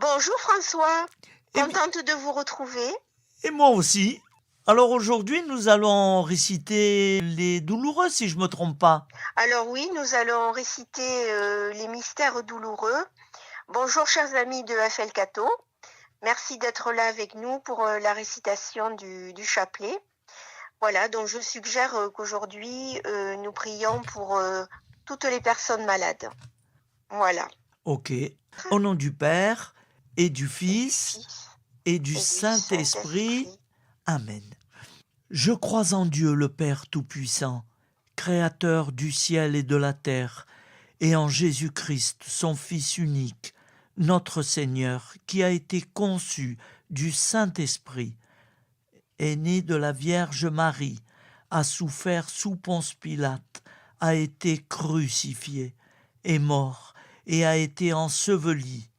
Bonjour François, Eh bien, contente de vous retrouver. et moi aussi. Alors aujourd'hui, nous allons réciter les douloureux, si je me trompe pas. Alors oui, nous allons réciter les mystères douloureux. Bonjour chers amis de FL Cato, merci d'être là avec nous pour la récitation du chapelet. Voilà, donc je suggère qu'aujourd'hui nous prions pour toutes les personnes malades. Voilà, Ok. Au nom du Père et du et du Fils Fils et du et du Saint-Esprit. Saint-Esprit. Amen. Je crois en Dieu le Père Tout-Puissant, Créateur du ciel et de la terre, et en Jésus-Christ, son Fils unique, notre Seigneur, qui a été conçu du Saint-Esprit, est né de la Vierge Marie, a souffert sous Ponce Pilate, a été crucifié, est mort et a été enseveli,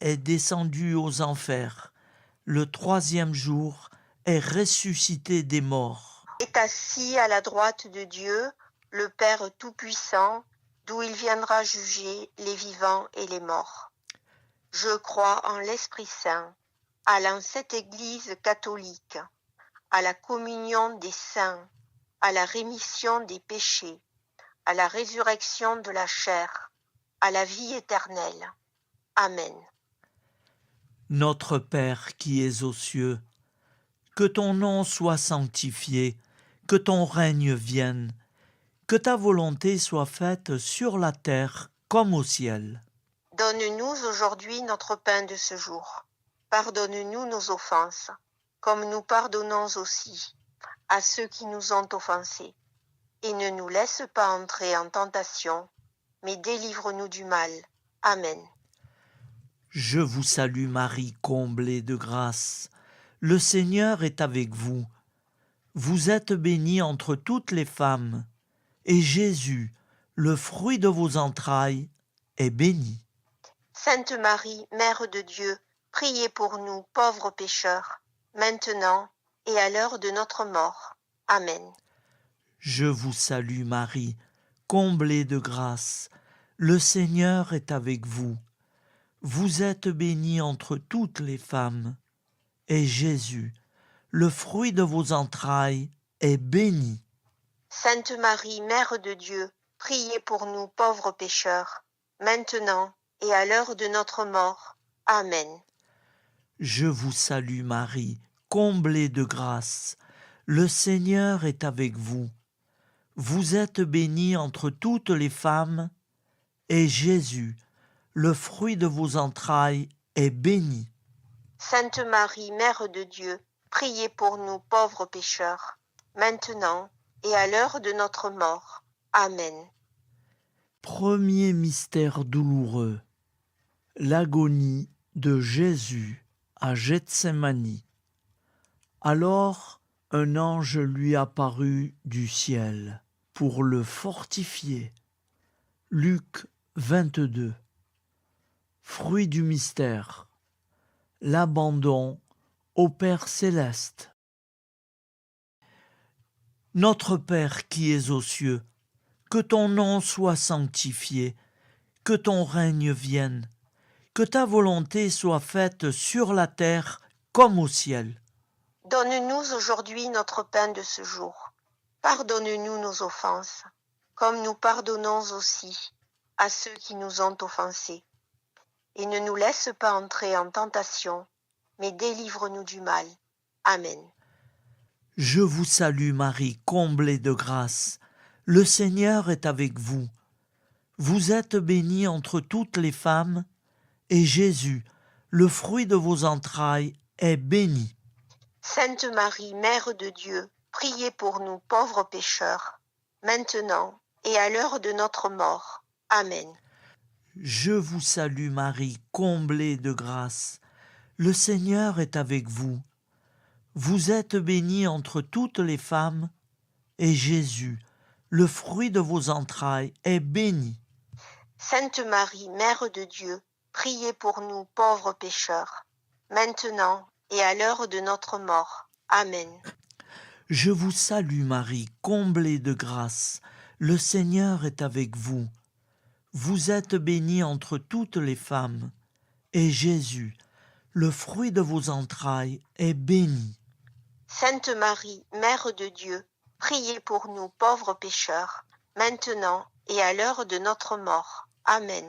est descendu aux enfers. Le troisième jour est ressuscité des morts. Est assis à la droite de Dieu, le Père Tout-Puissant, d'où il viendra juger les vivants et les morts. Je crois en l'Esprit Saint, à la sainte Église catholique, à la communion des saints, à la rémission des péchés, à la résurrection de la chair, à la vie éternelle. Amen. Notre Père qui es aux cieux, que ton nom soit sanctifié, que ton règne vienne, que ta volonté soit faite sur la terre comme au ciel. Donne-nous aujourd'hui notre pain de ce jour. Pardonne-nous nos offenses, comme nous pardonnons aussi à ceux qui nous ont offensés. Et ne nous laisse pas entrer en tentation, mais délivre-nous du mal. Amen. Je vous salue Marie, comblée de grâce. Le Seigneur est avec vous. Vous êtes bénie entre toutes les femmes, et Jésus, le fruit de vos entrailles, est béni. Sainte Marie, Mère de Dieu, priez pour nous pauvres pécheurs, maintenant et à l'heure de notre mort. Amen. Je vous salue Marie, comblée de grâce. Le Seigneur est avec vous. Vous êtes bénie entre toutes les femmes, et Jésus, le fruit de vos entrailles, est béni. Sainte Marie, Mère de Dieu, priez pour nous pauvres pécheurs, maintenant et à l'heure de notre mort. Amen. Je vous salue Marie, comblée de grâce. Le Seigneur est avec vous. Vous êtes bénie entre toutes les femmes, et Jésus, le fruit de vos entrailles, est béni. Sainte Marie, Mère de Dieu, priez pour nous pauvres pécheurs, maintenant et à l'heure de notre mort. Amen. Premier mystère douloureux, l'agonie de Jésus à Gethsémani. Alors un ange lui apparut du ciel pour le fortifier. Luc 22. Fruit du mystère, l'abandon au Père céleste. Notre Père qui es aux cieux, que ton nom soit sanctifié, que ton règne vienne, que ta volonté soit faite sur la terre comme au ciel. Donne-nous aujourd'hui notre pain de ce jour. Pardonne-nous nos offenses, comme nous pardonnons aussi à ceux qui nous ont offensés. Et ne nous laisse pas entrer en tentation, mais délivre-nous du mal. Amen. Je vous salue Marie, comblée de grâce. Le Seigneur est avec vous. Vous êtes bénie entre toutes les femmes, et Jésus, le fruit de vos entrailles, est béni. Sainte Marie, Mère de Dieu, priez pour nous pauvres pécheurs, maintenant et à l'heure de notre mort. Amen. Je vous salue Marie, comblée de grâce. Le Seigneur est avec vous. Vous êtes bénie entre toutes les femmes, et Jésus, le fruit de vos entrailles, est béni. Sainte Marie, Mère de Dieu, priez pour nous pauvres pécheurs, maintenant et à l'heure de notre mort. Amen. Je vous salue Marie, comblée de grâce. Le Seigneur est avec vous. Vous êtes bénie entre toutes les femmes, et Jésus, le fruit de vos entrailles, est béni. Sainte Marie, Mère de Dieu, priez pour nous pauvres pécheurs, maintenant et à l'heure de notre mort. Amen.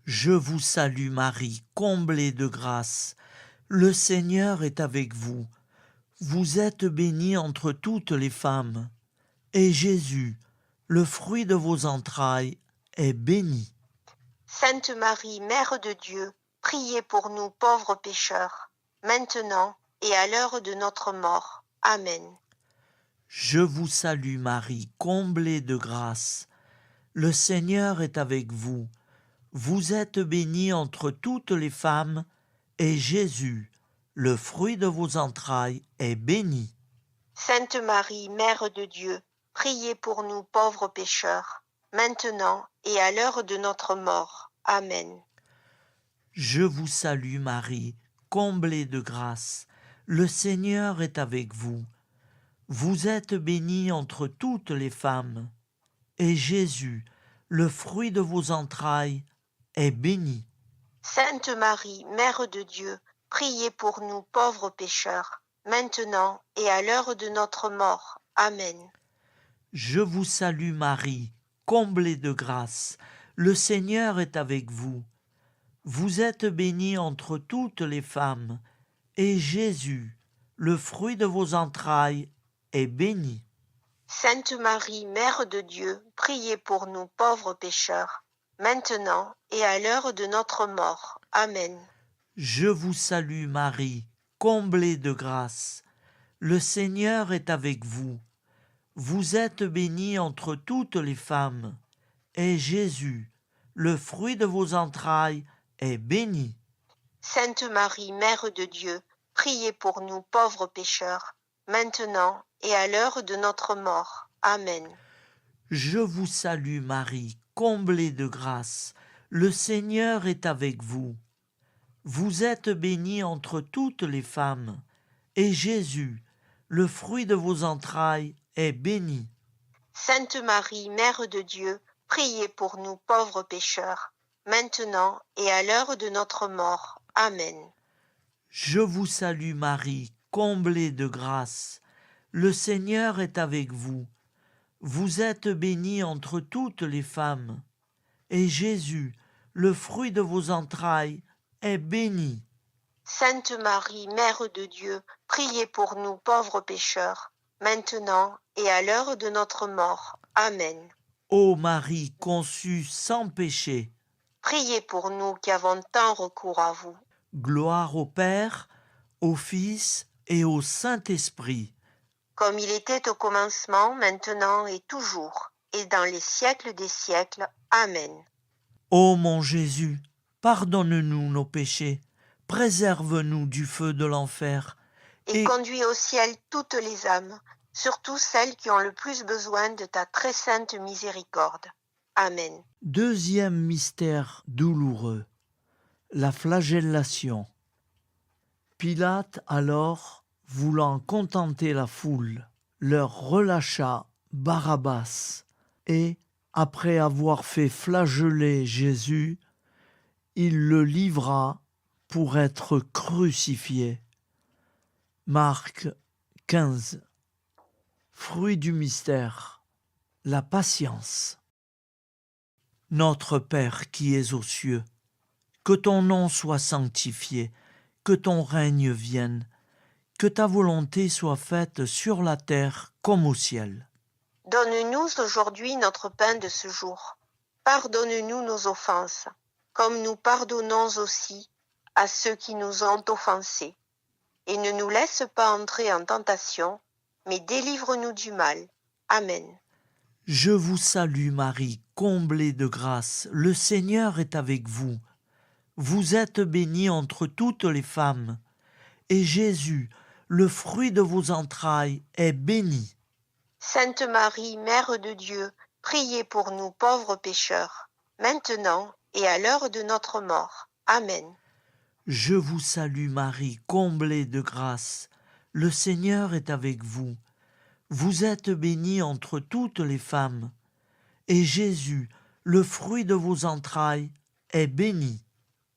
Je vous salue Marie, comblée de grâce. Le Seigneur est avec vous. Vous êtes bénie entre toutes les femmes, et Jésus, le fruit de vos entrailles, est béni. Sainte Marie, Mère de Dieu, priez pour nous pauvres pécheurs, maintenant et à l'heure de notre mort. Amen. Je vous salue Marie, comblée de grâce. Le Seigneur est avec vous. Vous êtes bénie entre toutes les femmes, et Jésus, le fruit de vos entrailles, est béni. Sainte Marie, Mère de Dieu, priez pour nous pauvres pécheurs, maintenant et à l'heure de notre mort. Amen. Je vous salue Marie, comblée de grâce. Le Seigneur est avec vous. Vous êtes bénie entre toutes les femmes, et Jésus, le fruit de vos entrailles, est béni. Sainte Marie, Mère de Dieu, priez pour nous pauvres pécheurs, maintenant et à l'heure de notre mort. Amen. Je vous salue Marie, comblée de grâce. Le Seigneur est avec vous. Vous êtes bénie entre toutes les femmes, et Jésus, le fruit de vos entrailles, est béni. Sainte Marie, Mère de Dieu, priez pour nous pauvres pécheurs, maintenant et à l'heure de notre mort. Amen. Je vous salue Marie, comblée de grâce. Le Seigneur est avec vous. Vous êtes bénie entre toutes les femmes, et Jésus, le fruit de vos entrailles, est béni. Sainte Marie, Mère de Dieu, priez pour nous pauvres pécheurs, maintenant et à l'heure de notre mort. Amen. Je vous salue Marie, comblée de grâce. Le Seigneur est avec vous. Vous êtes bénie entre toutes les femmes, et Jésus, le fruit de vos entrailles, est béni. Sainte Marie, Mère de Dieu, priez pour nous pauvres pécheurs, maintenant et à l'heure de notre mort. Amen. Je vous salue Marie, comblée de grâce. Le Seigneur est avec vous. Vous êtes bénie entre toutes les femmes, et Jésus, le fruit de vos entrailles, est béni. Sainte Marie, Mère de Dieu, priez pour nous pauvres pécheurs, maintenant et à l'heure de notre mort. Amen. Ô Marie conçue sans péché, priez pour nous qui avons tant recours à vous. Gloire au Père, au Fils et au Saint-Esprit. Comme il était au commencement, maintenant et toujours, et dans les siècles des siècles. Amen. Ô mon Jésus, pardonne-nous nos péchés, préserve-nous du feu de l'enfer, et conduis au ciel toutes les âmes, surtout celles qui ont le plus besoin de ta très sainte miséricorde. Amen. Deuxième mystère douloureux, la flagellation. Pilate alors, voulant contenter la foule, leur relâcha Barabbas et, après avoir fait flageller Jésus, il le livra pour être crucifié. Marc 15. Fruit du mystère, la patience. Notre Père qui es aux cieux, que ton nom soit sanctifié, que ton règne vienne, que ta volonté soit faite sur la terre comme au ciel. Donne-nous aujourd'hui notre pain de ce jour. Pardonne-nous nos offenses, comme nous pardonnons aussi à ceux qui nous ont offensés. Et ne nous laisse pas entrer en tentation, mais délivre-nous du mal. Amen. Je vous salue Marie, comblée de grâce, le Seigneur est avec vous. Vous êtes bénie entre toutes les femmes, et Jésus, le fruit de vos entrailles, est béni. Sainte Marie, Mère de Dieu, priez pour nous pauvres pécheurs, maintenant et à l'heure de notre mort. Amen. Je vous salue Marie, comblée de grâce, le Seigneur est avec vous. Vous êtes bénie entre toutes les femmes, et Jésus, le fruit de vos entrailles, est béni.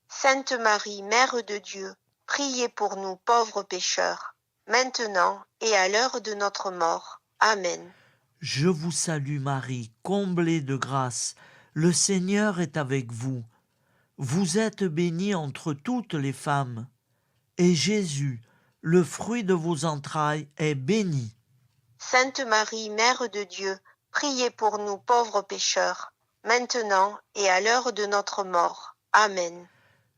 Sainte Marie, Mère de Dieu, priez pour nous pauvres pécheurs, maintenant et à l'heure de notre mort. Amen. Je vous salue Marie, comblée de grâce, le Seigneur est avec vous. Vous êtes bénie entre toutes les femmes, et Jésus, le fruit de vos entrailles, est béni. Sainte Marie, Mère de Dieu, priez pour nous pauvres pécheurs, maintenant et à l'heure de notre mort. Amen.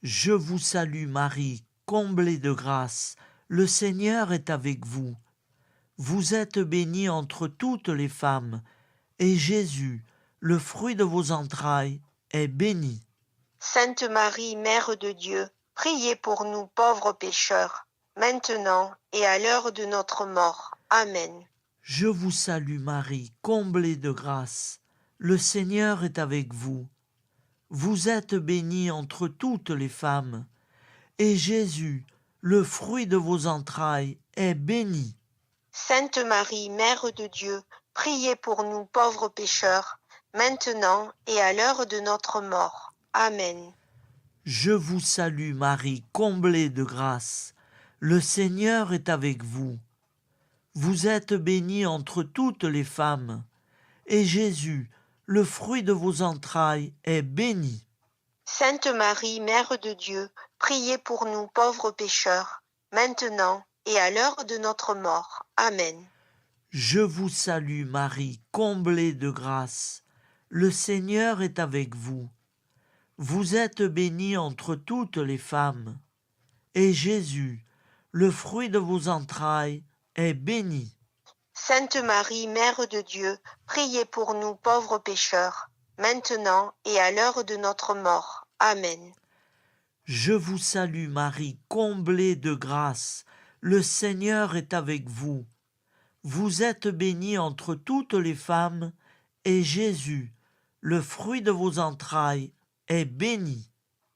Je vous salue Marie, comblée de grâce, le Seigneur est avec vous. Vous êtes bénie entre toutes les femmes, et Jésus, le fruit de vos entrailles, est béni. Sainte Marie, Mère de Dieu, priez pour nous pauvres pécheurs, maintenant et à l'heure de notre mort. Amen. Je vous salue Marie, comblée de grâce, le Seigneur est avec vous. Vous êtes bénie entre toutes les femmes, et Jésus, le fruit de vos entrailles, est béni. Sainte Marie, Mère de Dieu, priez pour nous pauvres pécheurs, maintenant et à l'heure de notre mort. Amen. Je vous salue Marie, comblée de grâce, le Seigneur est avec vous. Vous êtes bénie entre toutes les femmes, et Jésus, le fruit de vos entrailles, est béni. Sainte Marie, Mère de Dieu, priez pour nous pauvres pécheurs, maintenant et à l'heure de notre mort. Amen. Je vous salue Marie, comblée de grâce, le Seigneur est avec vous. Vous êtes bénie entre toutes les femmes, et Jésus, le fruit de vos entrailles, est béni. Sainte Marie, Mère de Dieu, priez pour nous pauvres pécheurs, maintenant et à l'heure de notre mort. Amen. Je vous salue Marie, comblée de grâce, le Seigneur est avec vous. Vous êtes bénie entre toutes les femmes, et Jésus, le fruit de vos entrailles, est béni.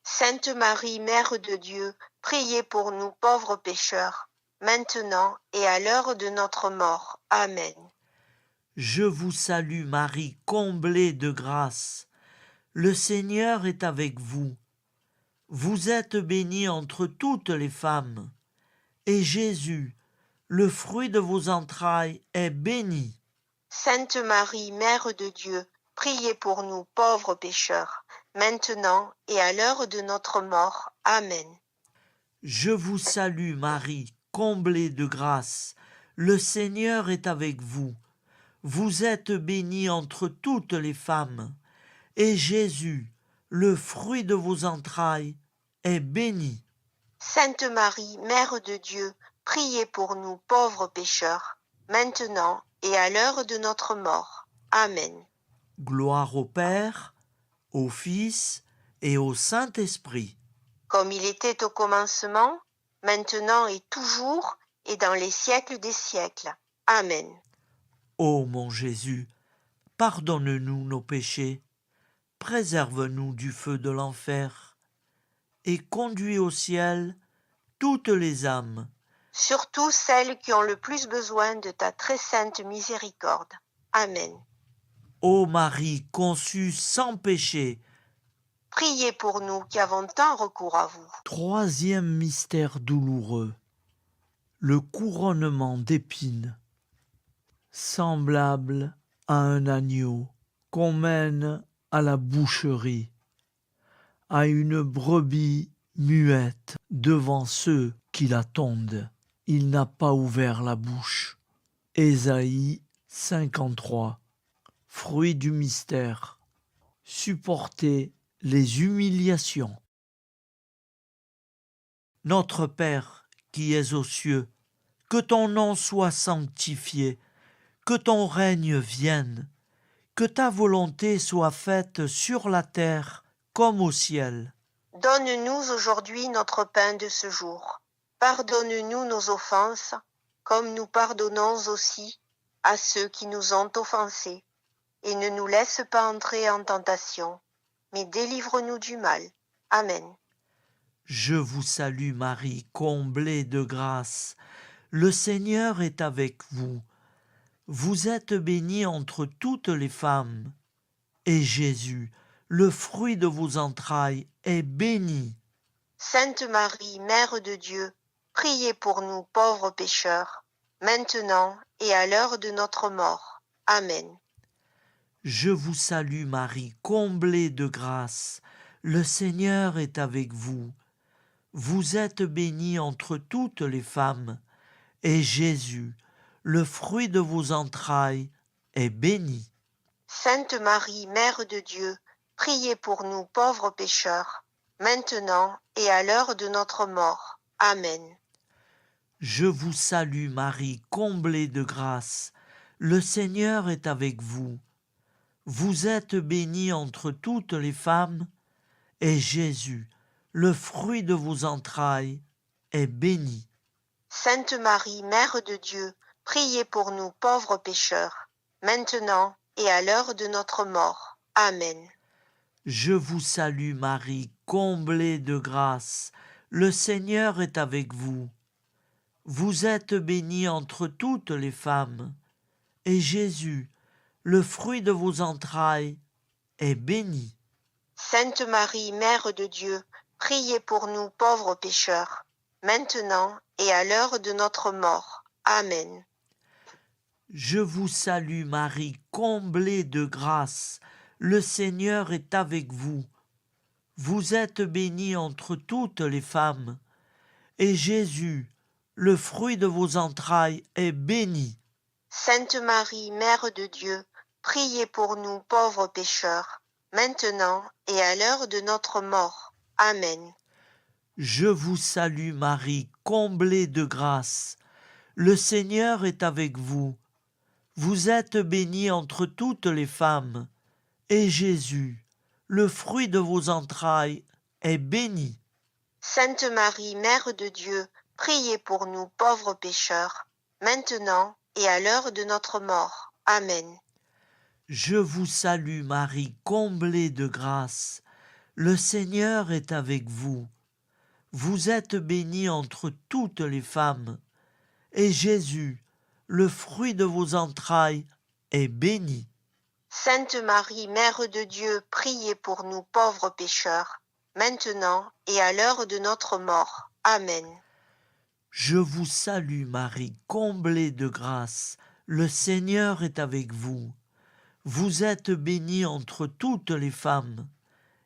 Sainte Marie, Mère de Dieu, priez pour nous pauvres pécheurs, maintenant et à l'heure de notre mort. Amen. Je vous salue Marie, comblée de grâce. Le Seigneur est avec vous. Vous êtes bénie entre toutes les femmes, et Jésus, le fruit de vos entrailles, est béni. Sainte Marie, Mère de Dieu, priez pour nous pauvres pécheurs, maintenant et à l'heure de notre mort. Amen. Je vous salue Marie, comblée de grâce. Le Seigneur est avec vous. Vous êtes bénie entre toutes les femmes, et Jésus, le fruit de vos entrailles, est béni. Sainte Marie, Mère de Dieu, priez pour nous pauvres pécheurs, maintenant et à l'heure de notre mort. Amen. Gloire au Père, au Fils et au Saint-Esprit. Comme il était au commencement, maintenant et toujours, et dans les siècles des siècles. Amen. Ô mon Jésus, pardonne-nous nos péchés, préserve-nous du feu de l'enfer, et conduis au ciel toutes les âmes, Surtout celles qui ont le plus besoin de ta très sainte miséricorde. Amen. ô Marie conçue sans péché. Priez pour nous qui avons tant recours à vous. Troisième mystère douloureux, le couronnement d'épines, semblable à un agneau qu'on mène à la boucherie, à une brebis muette devant ceux qui la tondent. Il n'a pas ouvert la bouche. Ésaïe 53. Fruit du mystère. Supporter les humiliations. Notre Père qui es aux cieux, que ton nom soit sanctifié, que ton règne vienne, que ta volonté soit faite sur la terre comme au ciel. Donne-nous aujourd'hui notre pain de ce jour. Pardonne-nous nos offenses, comme nous pardonnons aussi à ceux qui nous ont offensés. Et ne nous laisse pas entrer en tentation, mais délivre-nous du mal. Amen. Je vous salue Marie, comblée de grâce. Le Seigneur est avec vous. Vous êtes bénie entre toutes les femmes, et Jésus, le fruit de vos entrailles, est béni. Sainte Marie, Mère de Dieu, priez pour nous pauvres pécheurs, maintenant et à l'heure de notre mort. Amen. Je vous salue Marie, comblée de grâce. Le Seigneur est avec vous. Vous êtes bénie entre toutes les femmes, et Jésus, le fruit de vos entrailles, est béni. Sainte Marie, Mère de Dieu, priez pour nous pauvres pécheurs, maintenant et à l'heure de notre mort. Amen. Je vous salue Marie, comblée de grâce. Le Seigneur est avec vous. Vous êtes bénie entre toutes les femmes, et Jésus, le fruit de vos entrailles, est béni. Sainte Marie, Mère de Dieu, priez pour nous pauvres pécheurs, maintenant et à l'heure de notre mort. Amen. Je vous salue Marie, comblée de grâce. Le Seigneur est avec vous. Vous êtes bénie entre toutes les femmes, et Jésus, le fruit de vos entrailles, est béni. Sainte Marie, Mère de Dieu, priez pour nous pauvres pécheurs, maintenant et à l'heure de notre mort. Amen. Je vous salue Marie, comblée de grâce. Le Seigneur est avec vous. Vous êtes bénie entre toutes les femmes, et Jésus, le fruit de vos entrailles, est béni. Sainte Marie, Mère de Dieu, priez pour nous pauvres pécheurs, maintenant et à l'heure de notre mort. Amen. Je vous salue Marie, comblée de grâce. Le Seigneur est avec vous. Vous êtes bénie entre toutes les femmes, et Jésus, le fruit de vos entrailles, est béni. Sainte Marie, Mère de Dieu, priez pour nous pauvres pécheurs, maintenant et à l'heure de notre mort. Amen. Je vous salue Marie, comblée de grâce. Le Seigneur est avec vous. Vous êtes bénie entre toutes les femmes, et Jésus, le fruit de vos entrailles, est béni. Sainte Marie, Mère de Dieu, priez pour nous pauvres pécheurs, maintenant et à l'heure de notre mort. Amen. Je vous salue Marie, comblée de grâce. Le Seigneur est avec vous. Vous êtes bénie entre toutes les femmes,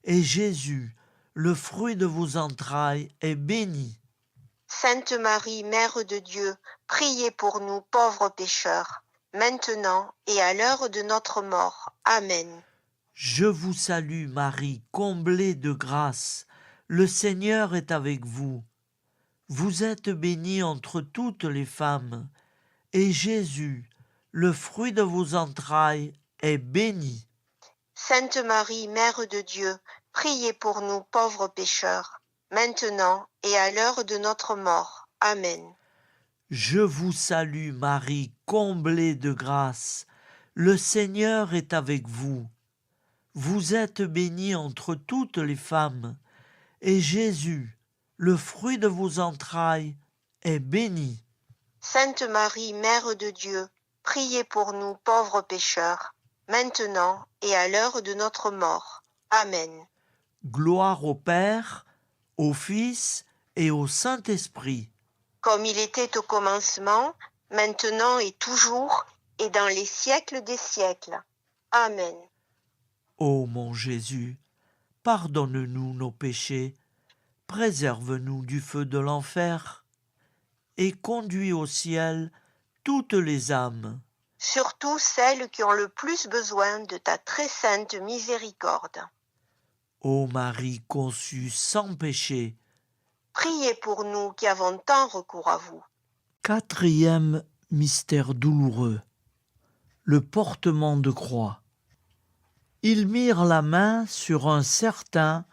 et Jésus, le fruit de vos entrailles, est béni. Sainte Marie, Mère de Dieu, priez pour nous pauvres pécheurs, maintenant et à l'heure de notre mort. Amen. Je vous salue Marie, comblée de grâce. Le Seigneur est avec vous. Vous êtes bénie entre toutes les femmes, et Jésus, le fruit de vos entrailles, est béni. Sainte Marie, Mère de Dieu, priez pour nous pauvres pécheurs, maintenant et à l'heure de notre mort. Amen. Je vous salue Marie, comblée de grâce. Le Seigneur est avec vous. Vous êtes bénie entre toutes les femmes, et Jésus, le fruit de vos entrailles, est béni. Sainte Marie, Mère de Dieu, priez pour nous pauvres pécheurs, maintenant et à l'heure de notre mort. Amen. Gloire au Père, au Fils et au Saint-Esprit. Comme il était au commencement, maintenant et toujours, et dans les siècles des siècles. Amen. Ô mon Jésus, pardonne-nous nos péchés, préserve-nous du feu de l'enfer, et conduis au ciel toutes les âmes, Surtout celles qui ont le plus besoin de ta très sainte miséricorde. ô Marie conçue sans péché. Priez pour nous qui avons tant recours à vous. Quatrième mystère douloureux, le portement de croix. Ils mirent la main sur un certain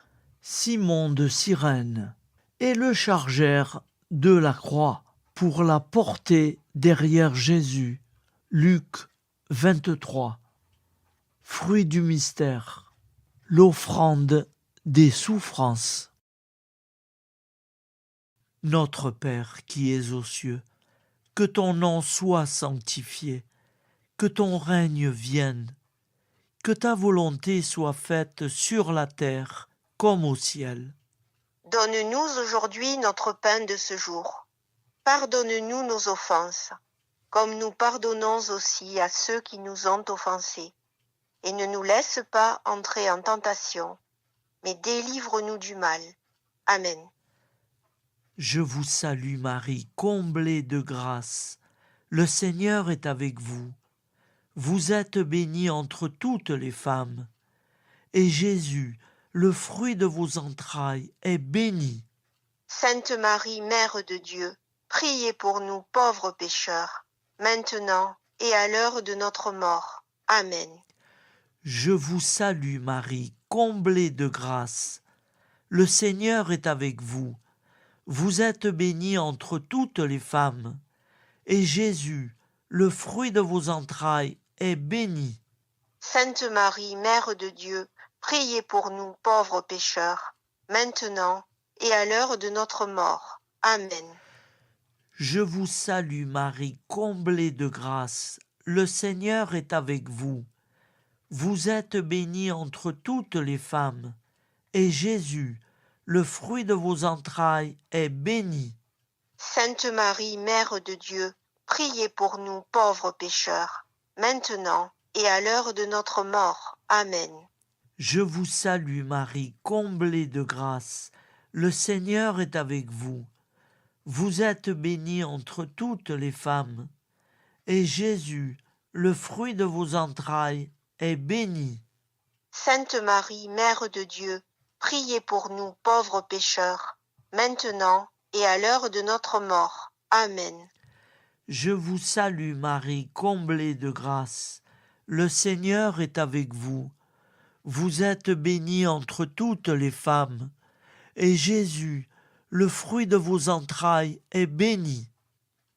Simon de Cyrène et le chargèrent de la croix pour la porter derrière Jésus. Luc 23. Fruit du mystère, l'offrande des souffrances. Notre Père qui es aux cieux, que ton nom soit sanctifié, que ton règne vienne, que ta volonté soit faite sur la terre comme au ciel. Donne-nous aujourd'hui notre pain de ce jour. Pardonne-nous nos offenses, comme nous pardonnons aussi à ceux qui nous ont offensés. Et ne nous laisse pas entrer en tentation, mais délivre-nous du mal. Amen. Je vous salue Marie, comblée de grâce. Le Seigneur est avec vous. Vous êtes bénie entre toutes les femmes. Et Jésus, le fruit de vos entrailles, est béni. Sainte Marie, Mère de Dieu, priez pour nous pauvres pécheurs, maintenant et à l'heure de notre mort. Amen. Je vous salue Marie, comblée de grâce. Le Seigneur est avec vous. Vous êtes bénie entre toutes les femmes. Et Jésus, le fruit de vos entrailles, est béni. Sainte Marie, Mère de Dieu, priez pour nous pauvres pécheurs, maintenant et à l'heure de notre mort. Amen. Je vous salue Marie, comblée de grâce. Le Seigneur est avec vous. Vous êtes bénie entre toutes les femmes. Et Jésus, le fruit de vos entrailles, est béni. Sainte Marie, Mère de Dieu, priez pour nous pauvres pécheurs, maintenant et à l'heure de notre mort. Amen. Je vous salue Marie, comblée de grâce. Le Seigneur est avec vous. Vous êtes bénie entre toutes les femmes. Et Jésus, le fruit de vos entrailles, est béni. Sainte Marie, Mère de Dieu, priez pour nous pauvres pécheurs, maintenant et à l'heure de notre mort. Amen. Je vous salue Marie, comblée de grâce. Le Seigneur est avec vous. Vous êtes bénie entre toutes les femmes. Et Jésus, le fruit de vos entrailles, est béni.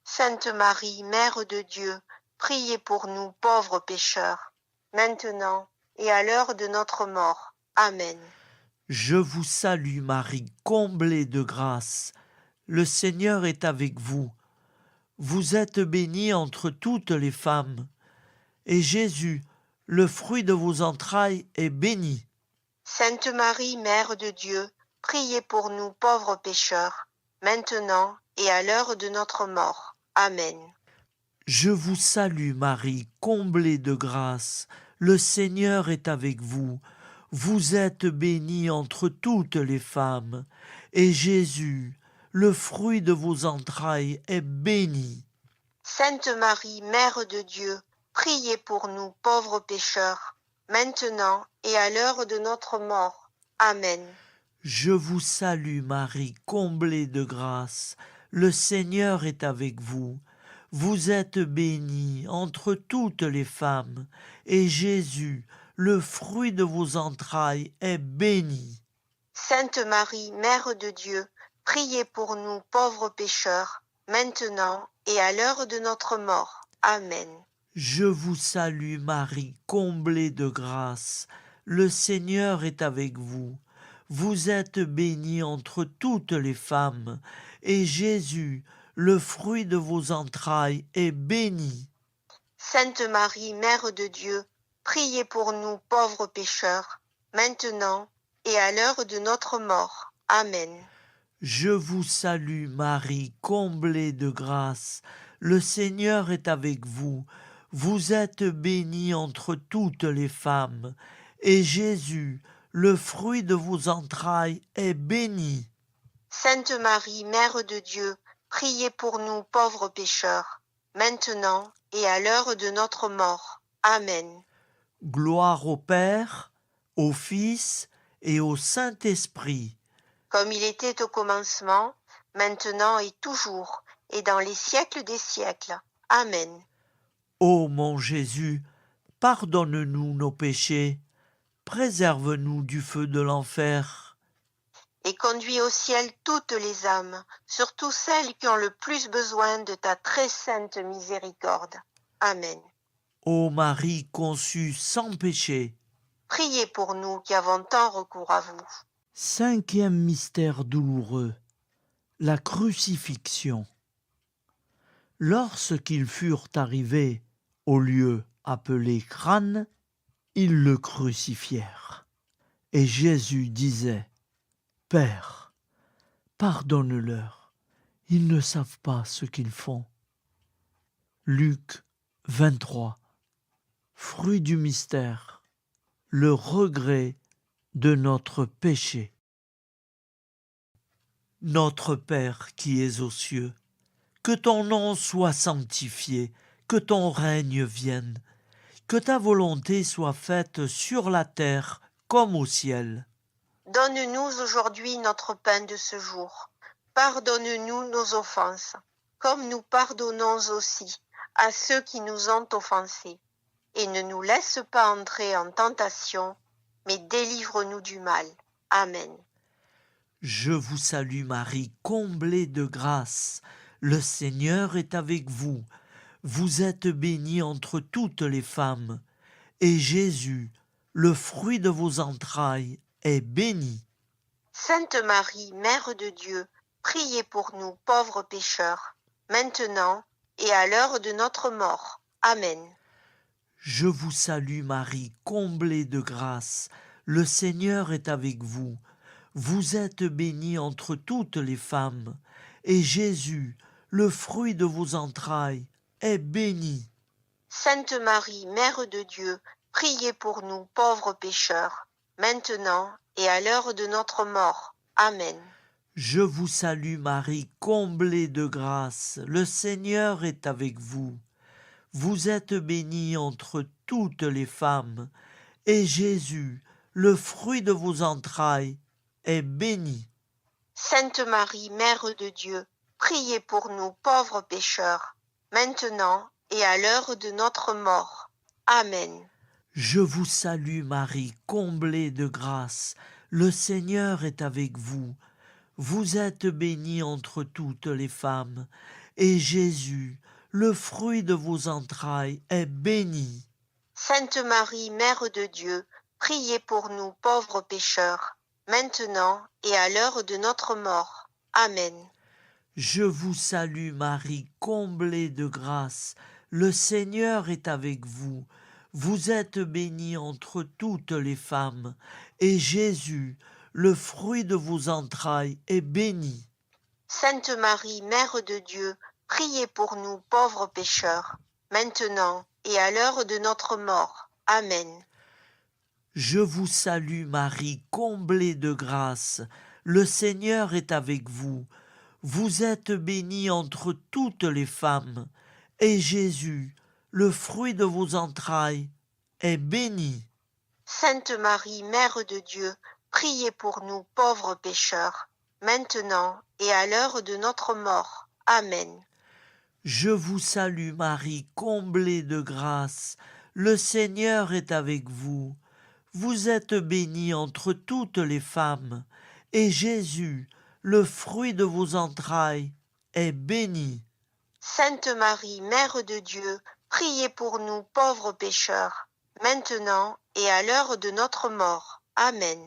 Sainte Marie, Mère de Dieu, priez pour nous pauvres pécheurs, maintenant et à l'heure de notre mort. Amen. Je vous salue Marie, comblée de grâce. Le Seigneur est avec vous. Vous êtes bénie entre toutes les femmes. Et Jésus, le fruit de vos entrailles, est béni. Sainte Marie, Mère de Dieu, priez pour nous pauvres pécheurs, maintenant et à l'heure de notre mort. Amen. Je vous salue Marie, comblée de grâce. Le Seigneur est avec vous. Vous êtes bénie entre toutes les femmes. Et Jésus, le fruit de vos entrailles, est béni. Sainte Marie, Mère de Dieu, priez pour nous pauvres pécheurs, maintenant et à l'heure de notre mort. Amen. Je vous salue Marie, comblée de grâce. Le Seigneur est avec vous. Vous êtes bénie entre toutes les femmes, et Jésus, le fruit de vos entrailles, est béni. Sainte Marie, Mère de Dieu, priez pour nous pauvres pécheurs, maintenant et à l'heure de notre mort. Amen. Je vous salue Marie, comblée de grâce. Le Seigneur est avec vous. Vous êtes bénie entre toutes les femmes, et Jésus, le fruit de vos entrailles, est béni. Sainte Marie, Mère de Dieu, priez pour nous pauvres pécheurs, maintenant et à l'heure de notre mort. Amen. Je vous salue Marie, comblée de grâce. Le Seigneur est avec vous. Vous êtes bénie entre toutes les femmes, et Jésus, le fruit de vos entrailles, est béni. Sainte Marie, Mère de Dieu, priez pour nous pauvres pécheurs, maintenant et à l'heure de notre mort. Amen. Gloire au Père, au Fils et au Saint-Esprit. Comme il était au commencement, maintenant et toujours, et dans les siècles des siècles. Amen. Ô mon Jésus, pardonne-nous nos péchés, préserve-nous du feu de l'enfer, Et conduis au ciel toutes les âmes, surtout celles qui ont le plus besoin de ta très sainte miséricorde. Amen. ô Marie conçue sans péché. Priez pour nous qui avons tant recours à vous. Cinquième mystère douloureux, la crucifixion. Lorsqu'ils furent arrivés au lieu appelé crâne, ils le crucifièrent. Et Jésus disait, Père, Pardonne-leur, ils ne savent pas ce qu'ils font. Luc 23. Fruit du mystère, le regret de notre péché. Notre Père qui es aux cieux, que ton nom soit sanctifié, que ton règne vienne, que ta volonté soit faite sur la terre comme au ciel. Donne-nous aujourd'hui notre pain de ce jour. Pardonne-nous nos offenses, comme nous pardonnons aussi à ceux qui nous ont offensés. Et ne nous laisse pas entrer en tentation, mais délivre-nous du mal. Amen. Je vous salue Marie, comblée de grâce. Le Seigneur est avec vous. Vous êtes bénie entre toutes les femmes. Et Jésus, le fruit de vos entrailles, est béni. Sainte Marie, Mère de Dieu, priez pour nous pauvres pécheurs, maintenant et à l'heure de notre mort. Amen. Je vous salue Marie, comblée de grâce. Le Seigneur est avec vous. Vous êtes bénie entre toutes les femmes. Et Jésus, le fruit de vos entrailles, est béni. Sainte Marie, Mère de Dieu, priez pour nous pauvres pécheurs, maintenant et à l'heure de notre mort. Amen. Je vous salue Marie, comblée de grâce. Le Seigneur est avec vous. Vous êtes bénie entre toutes les femmes. Et Jésus, le fruit de vos entrailles, est béni. Sainte Marie, Mère de Dieu, priez pour nous pauvres pécheurs, maintenant et à l'heure de notre mort. Amen. Je vous salue Marie, comblée de grâce. Le Seigneur est avec vous. Vous êtes bénie entre toutes les femmes. Et Jésus, le fruit de vos entrailles, est béni. Sainte Marie, Mère de Dieu, priez pour nous pauvres pécheurs, maintenant et à l'heure de notre mort. Amen. Je vous salue Marie, comblée de grâce. Le Seigneur est avec vous. Vous êtes bénie entre toutes les femmes. Et Jésus, le fruit de vos entrailles, est béni. Sainte Marie, Mère de Dieu, priez pour nous pauvres pécheurs, maintenant et à l'heure de notre mort. Amen. Je vous salue Marie, comblée de grâce. Le Seigneur est avec vous. Vous êtes bénie entre toutes les femmes. Et Jésus, le fruit de vos entrailles, est béni. Sainte Marie, Mère de Dieu, priez pour nous pauvres pécheurs, maintenant et à l'heure de notre mort. Amen. Je vous salue Marie, comblée de grâce. Le Seigneur est avec vous. Vous êtes bénie entre toutes les femmes. Et Jésus, le fruit de vos entrailles, est béni. Sainte Marie, Mère de Dieu, priez pour nous pauvres pécheurs, maintenant et à l'heure de notre mort. Amen.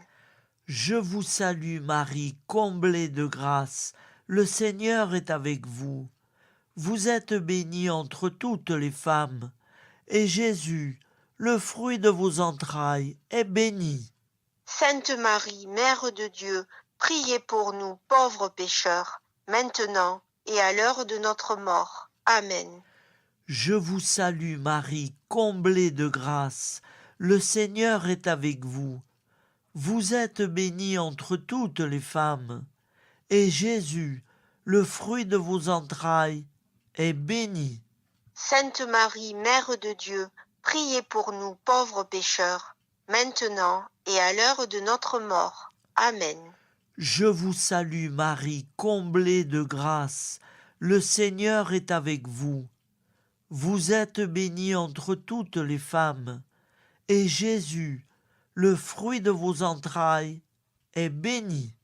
Je vous salue Marie, comblée de grâce. Le Seigneur est avec vous. Vous êtes bénie entre toutes les femmes. Et Jésus, le fruit de vos entrailles, est béni. Sainte Marie, Mère de Dieu, priez pour nous pauvres pécheurs, maintenant et à l'heure de notre mort. Amen. Je vous salue Marie, comblée de grâce. Le Seigneur est avec vous. Vous êtes bénie entre toutes les femmes. Et Jésus, le fruit de vos entrailles, est béni. Sainte Marie, Mère de Dieu, priez pour nous pauvres pécheurs, maintenant et à l'heure de notre mort. Amen. Je vous salue Marie, comblée de grâce. Le Seigneur est avec vous. Vous êtes bénie entre toutes les femmes. Et Jésus, le fruit de vos entrailles, est béni.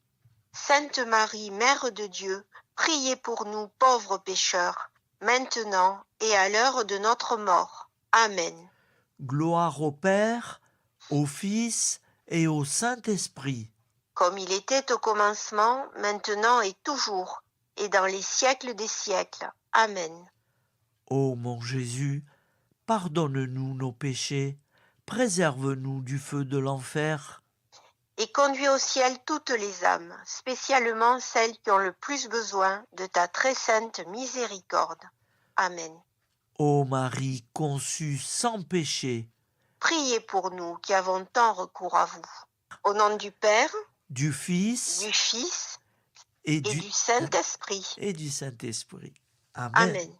Sainte Marie, Mère de Dieu, priez pour nous pauvres pécheurs, maintenant et à l'heure de notre mort. Amen. Gloire au Père, au Fils et au Saint-Esprit. Comme il était au commencement, maintenant et toujours, et dans les siècles des siècles. Amen. Ô mon Jésus, pardonne-nous nos péchés, préserve-nous du feu de l'enfer. et conduis au ciel toutes les âmes, spécialement celles qui ont le plus besoin de ta très sainte miséricorde. Amen. Ô Marie conçue sans péché, Priez pour nous qui avons tant recours à vous. Au nom du Père, du Fils du Fils et et du Saint-Esprit. et du Saint-Esprit. Amen. Amen.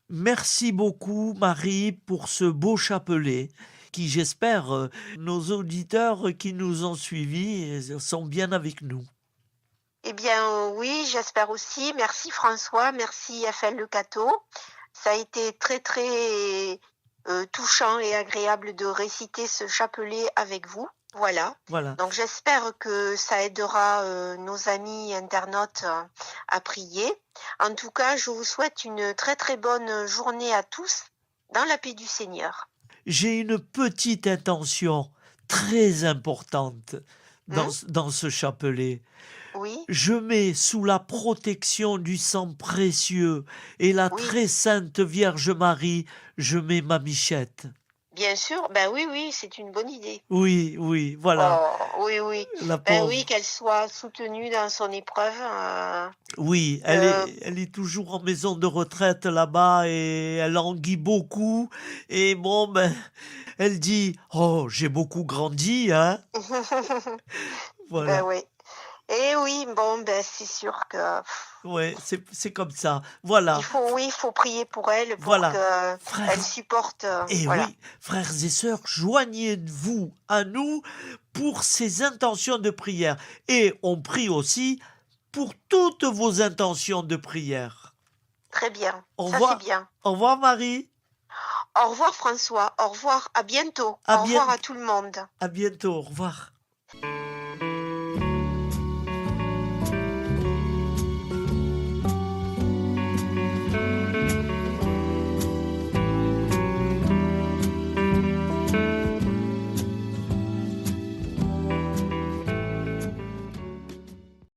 Merci beaucoup Marie pour ce beau chapelet qui, j'espère, nos auditeurs qui nous ont suivis sont bien avec nous. Eh bien oui, j'espère aussi. Merci François, merci FL Le Cateau. Ça a été très très touchant et agréable de réciter ce chapelet avec vous. Voilà. Donc j'espère que ça aidera nos amis internautes à prier. En tout cas, je vous souhaite une très très bonne journée à tous dans la paix du Seigneur. J'ai une petite intention très importante dans ce chapelet. Oui. Je mets sous la protection du sang précieux et la très sainte Vierge Marie, je mets ma Michette. Bien sûr, ben oui, c'est une bonne idée. Oui, voilà. Oh, oui. La Ben pauvre. oui, qu'elle soit soutenue dans son épreuve. Oui, elle est toujours en maison de retraite là-bas et elle languit beaucoup. Et bon, ben, elle dit, oh, j'ai beaucoup grandi, hein. Voilà. Ben oui. Et oui, bon, ben c'est sûr que Ouais, c'est comme ça. Voilà. il faut prier pour elle pour Voilà. qu'elle supporte. Et Voilà. oui, frères et sœurs, joignez-vous à nous pour ces intentions de prière. Et on prie aussi pour toutes vos intentions de prière. Très bien. Au Ça revoir. c'est bien. Au revoir Marie. Au revoir François. Au revoir. À bientôt. À Au revoir à tout le monde. À bientôt. Au revoir.